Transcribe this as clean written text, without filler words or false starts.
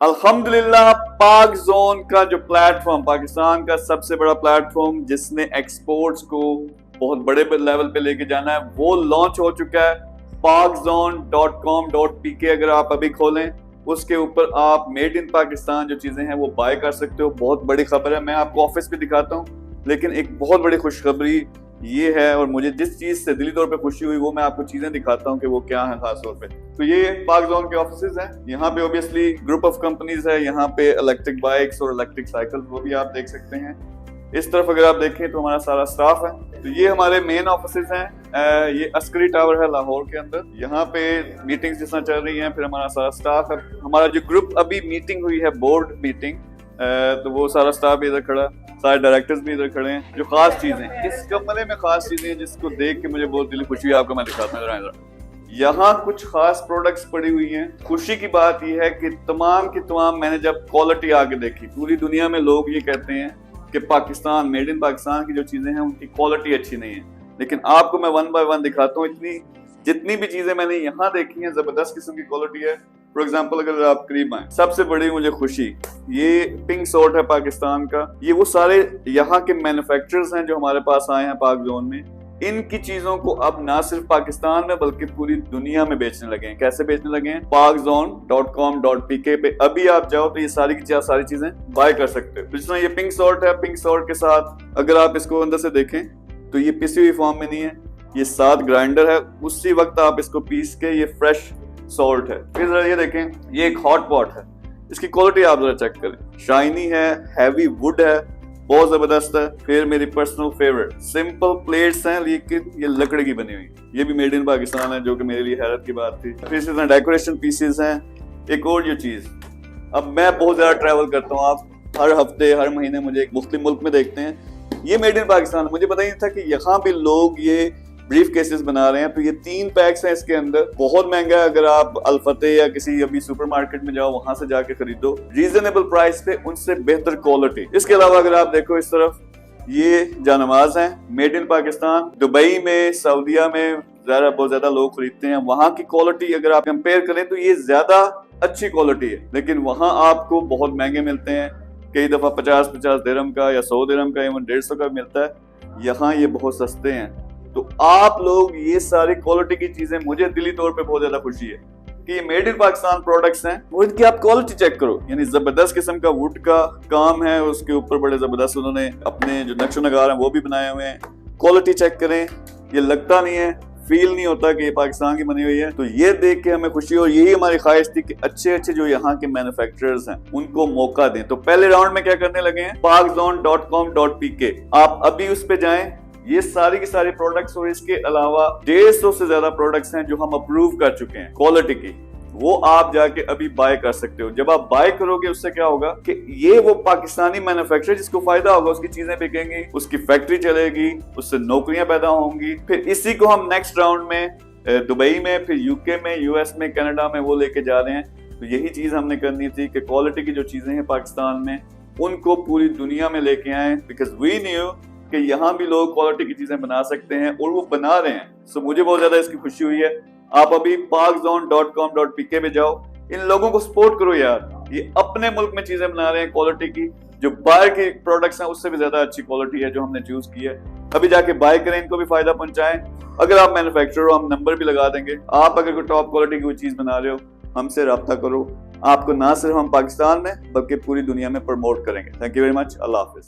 अल्हम्दुलिल्लाह पाक जोन का जो प्लेटफॉर्म, पाकिस्तान का सबसे बड़ा प्लेटफॉर्म जिसने एक्सपोर्ट्स को बहुत बड़े लेवल पे लेके जाना है, वो लॉन्च हो चुका है। pakzone.com.pk अगर आप अभी खोलें, उसके ऊपर आप मेड इन पाकिस्तान जो चीजें हैं वो बाय कर सकते हो। बहुत बड़ी खबर है, मैं आपको ऑफिस पे दिखाता हूँ, लेकिन एक बहुत बड़ी खुशखबरी ये है, और मुझे जिस चीज से दिली तौर पे खुशी हुई वो मैं आपको चीजें दिखाता हूँ कि वो क्या है खास तौर पे। तो ये पाक जोन के ऑफिसेज हैं। यहाँ पे ऑब्वियसली ग्रुप ऑफ कंपनीज है, यहाँ पे इलेक्ट्रिक बाइक्स और इलेक्ट्रिक साइकिल वो भी आप देख सकते हैं। इस तरफ अगर आप देखें तो हमारा सारा स्टाफ है। तो ये हमारे मेन ऑफिसेज हैं। ये अस्करी टावर है लाहौर के अंदर, यहाँ पे मीटिंग्स जिस तरह चल रही हैं। फिर हमारा सारा स्टाफ है, हमारा जो ग्रुप अभी मीटिंग हुई है, बोर्ड मीटिंग, तो वो सारा स्टाफ भी इधर खड़ा, सारे डायरेक्टर्स भी इधर खड़े हैं। जो खास चीजें इस कमरे में, खास चीजें जिसको देख के मुझे बहुत दिली खुशी हुई, आपको मैं दिखाता हूँ। यहाँ कुछ खास प्रोडक्ट्स पड़ी हुई हैं। खुशी की बात यह है कि तमाम की तमाम मैंने जब क्वालिटी आके देखी, पूरी दुनिया में लोग ये कहते हैं कि पाकिस्तान, मेड इन पाकिस्तान की जो चीजें हैं उनकी क्वालिटी अच्छी नहीं है, लेकिन आपको मैं वन बाय वन दिखाता हूँ। जितनी भी चीजें मैंने यहाँ देखी हैं, जबरदस्त किस्म की क्वालिटी है। फॉर एग्जाम्पल अगर आप करीब आए, सबसे बड़ी मुझे खुशी ये पिंक सॉर्ट है पाकिस्तान का। ये वो सारे यहाँ के मैन्युफैक्चरर्स हैं जो हमारे पास आए हैं पाक जोन में। इनकी चीजों को अब ना सिर्फ पाकिस्तान में बल्कि पूरी दुनिया में बेचने लगे हैं। कैसे बेचने लगे हैं? pakzone.com.pk पे अभी आप जाओ तो ये सारी की सारी चीजें बाय कर सकते हो। जिस तरह ये पिंक सॉल्ट है, पिंक सॉल्ट के साथ अगर आप इसको अंदर से देखें तो ये पिसी हुई फॉर्म में नहीं है, ये साथ ग्राइंडर है, उसी वक्त आप इसको पीस के ये फ्रेश सॉल्ट है। फिर जरा ये देखें, ये एक हॉट पॉट है, इसकी क्वालिटी आप जरा चेक करें। शाइनी है, हैवी वुड है, बहुत जबरदस्त है। फिर मेरी पर्सनल फेवरेट सिंपल प्लेट्स हैं, लेकिन ये लकड़ी की बनी हुई, ये भी मेड इन पाकिस्तान है, जो कि मेरे लिए हैरत की बात थी। फिर इसी तरह डेकोरेशन पीसेस हैं। एक और जो चीज, अब मैं बहुत ज्यादा ट्रैवल करता हूँ, आप हर हफ्ते हर महीने मुझे एक मुख्तलिफ मुल्क में देखते हैं। ये मेड इन पाकिस्तान, मुझे पता ही नहीं था कि यहाँ पे लोग ये ब्रीफ केसेस बना रहे हैं। तो ये 3 पैक्स हैं इसके अंदर, बहुत महंगा है। अगर आप अल-फतेह या किसी अभी सुपरमार्केट में जाओ, वहां से जाके खरीदो रीजनेबल प्राइस पे, उनसे बेहतर क्वालिटी। इसके अलावा अगर आप देखो इस तरफ, ये जानमाज हैं मेड इन पाकिस्तान। दुबई में, सऊदीया में बहुत ज्यादा लोग खरीदते हैं। वहां की क्वालिटी अगर आप कंपेयर करें तो ये ज्यादा अच्छी क्वालिटी है, लेकिन वहां आपको बहुत महंगे मिलते हैं। कई दफा 50 दिरहम का या 100 दिरहम का, इवन 150 का मिलता है। यहाँ ये बहुत सस्ते हैं। तो आप लोग ये सारी क्वालिटी की चीजें, मुझे दिली तौर पे बहुत ज्यादा खुशी है कि ये मेड इन पाकिस्तान प्रोडक्ट्स हैं। वो इनकी आप क्वालिटी चेक करो, यानी जबरदस्त किस्म का वुड का काम है, उसके ऊपर बड़े जबरदस्त उन्होंने अपने जो नक्शो नगार हैं वो भी बनाए हुए हैं। क्वालिटी चेक करें, ये लगता नहीं है, फील नहीं होता कि ये पाकिस्तान की बनी हुई है। तो ये देख के हमें खुशी, और यही हमारी ख्वाहिश थी कि अच्छे अच्छे जो यहाँ के मैन्युफैक्चरर्स हैं उनको मौका दें। तो पहले राउंड में क्या करने लगे हैं? pakzone.com.pk, आप अभी उस पे जाएं। ये सारी की सारी प्रोडक्ट्स और इसके अलावा 150 से ज्यादा प्रोडक्ट्स हैं जो हम अप्रूव कर चुके हैं क्वालिटी की, वो आप जाके अभी बाय कर सकते हो। जब आप बाय करोगे उससे क्या होगा कि ये वो पाकिस्तानी मैन्युफैक्चरर जिसको फायदा होगा, उसकी चीजें बिकेंगी, उसकी फैक्ट्री चलेगी, उससे नौकरियां पैदा होंगी। फिर इसी को हम नेक्स्ट राउंड में दुबई में, फिर यूके में, यूएस में, कनाडा में वो लेके जा रहे हैं। तो यही चीज हमने करनी थी कि क्वालिटी की जो चीजें हैं पाकिस्तान में, उनको पूरी दुनिया में लेके आए, बिकॉज वी न्यू कि यहाँ भी लोग क्वालिटी की चीजें बना सकते हैं और वो बना रहे हैं। सो मुझे बहुत ज्यादा इसकी खुशी हुई है। आप अभी pakzone.com.pk पे जाओ, इन लोगों को सपोर्ट करो यार। ये अपने मुल्क में चीजें बना रहे हैं क्वालिटी की, जो बाहर के प्रोडक्ट्स हैं उससे भी ज्यादा अच्छी क्वालिटी है जो हमने चूज की है। अभी जाके बाय करें, इनको भी फायदा पहुंचाएं। अगर आप मैन्युफैक्चरर हो, हम नंबर भी लगा देंगे। आप अगर कोई टॉप क्वालिटी की कोई चीज बना रहे हो, हमसे राब्ता करो। आपको ना सिर्फ हम पाकिस्तान में बल्कि पूरी दुनिया में प्रमोट करेंगे। Thank you very much. Allah Hafiz.